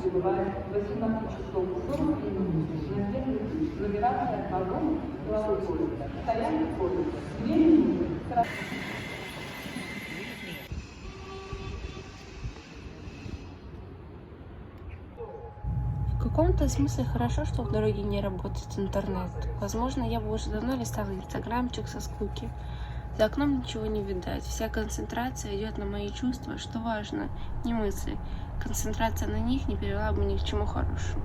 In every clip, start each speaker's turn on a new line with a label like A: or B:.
A: прибывает в 18 часов 40 минут на первый нумерация вагона головой поезда. Стоянка поезда 2 минуты.
B: В каком-то смысле хорошо, что в дороге не работает интернет. Возможно, я бы уже давно листала инстаграмчик со скуки. За окном ничего не видать. Вся концентрация идет на мои чувства, что важно, не мысли. Концентрация на них не привела бы ни к чему хорошему.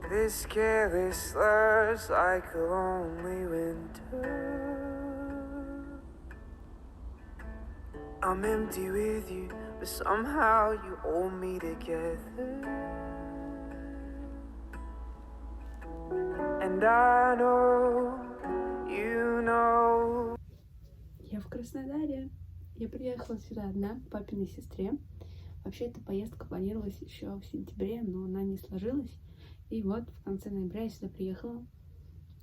C: This careless slurs like a lonely winter. I'm empty with you, but somehow you hold me together. And I know, you know.
B: Я в Краснодаре. Я приехала сюда одна, к папиной сестре. Вообще, эта поездка планировалась еще в сентябре, но она не сложилась. И вот в конце ноября я сюда приехала.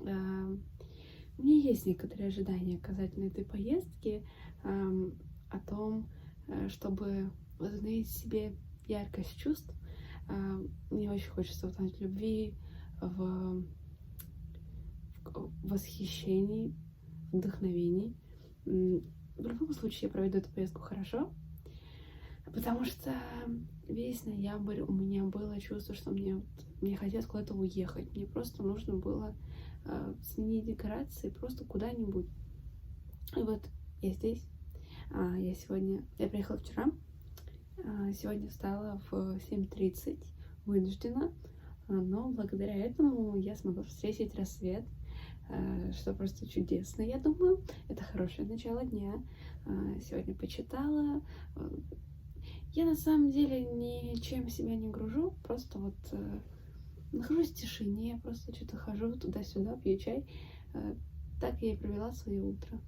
B: У меня есть некоторые ожидания касательно этой поездки, о том, чтобы возобновить в себе яркость чувств. Мне очень хочется узнать любви, в восхищении, вдохновении. В любом случае, я проведу эту поездку хорошо, потому что весь ноябрь у меня было чувство, что мне хотелось куда-то уехать. Мне просто нужно было сменить декорации просто куда-нибудь. И вот я здесь. Я приехала вчера. Сегодня встала в 7:30, вынуждена. Но благодаря этому я смогла встретить рассвет, что просто чудесно, я думаю. Это хорошее начало дня. Сегодня почитала. Я на самом деле ничем себя не гружу, просто вот нахожусь в тишине, просто что-то хожу туда-сюда, пью чай. Так я и провела свое утро.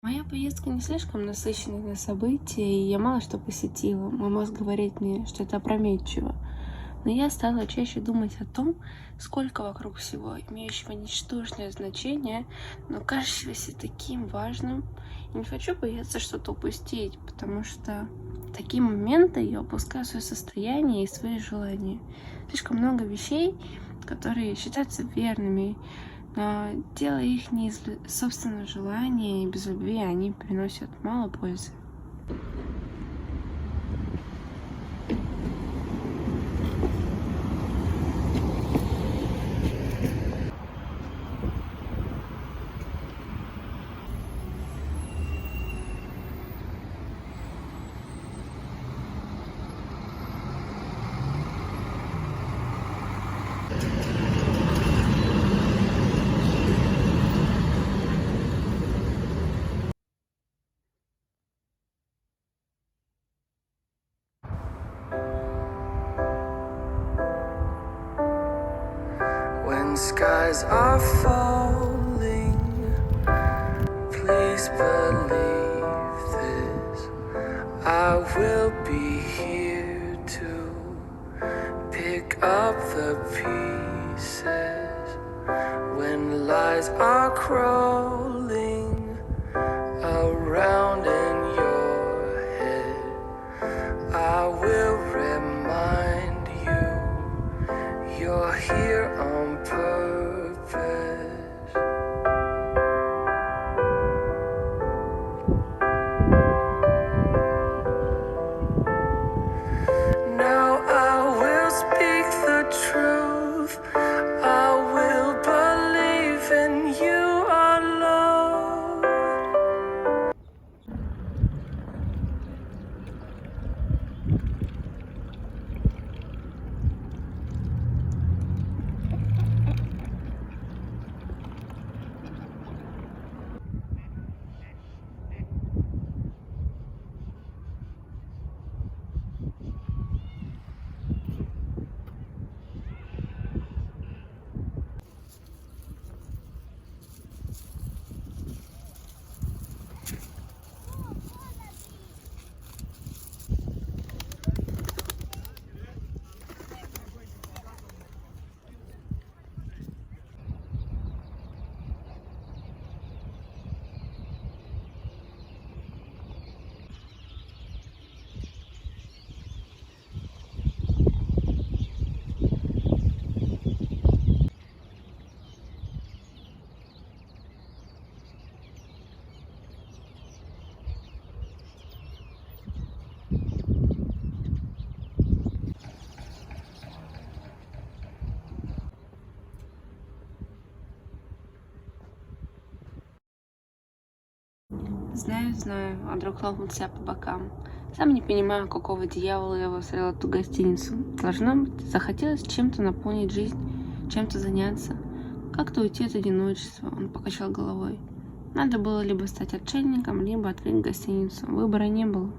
B: Моя поездка не слишком насыщенная на события, и я мало что посетила. Мой мозг говорит мне, что это опрометчиво. Но я стала чаще думать о том, сколько вокруг всего, имеющего ничтожное значение, но кажущегося таким важным. И не хочу бояться что-то упустить, потому что в такие моменты я упускаю свое состояние и свои желания. Слишком много вещей, которые считаются верными, но делая их не из собственного желания и без любви, они приносят мало пользы.
C: skies are falling. Please believe this. I will be here to pick up the pieces when lies are crawling around in your head. I will remind you you're here on purpose. Now I will speak the truth. I will believe in you alone.
B: Знаю, а друг хлопнул себя по бокам. Сам не понимаю, какого дьявола я высрала эту гостиницу. Должно быть, захотелось чем-то наполнить жизнь, чем-то заняться. Как-то уйти от одиночества, он покачал головой. Надо было либо стать отшельником, либо открыть гостиницу. Выбора не было.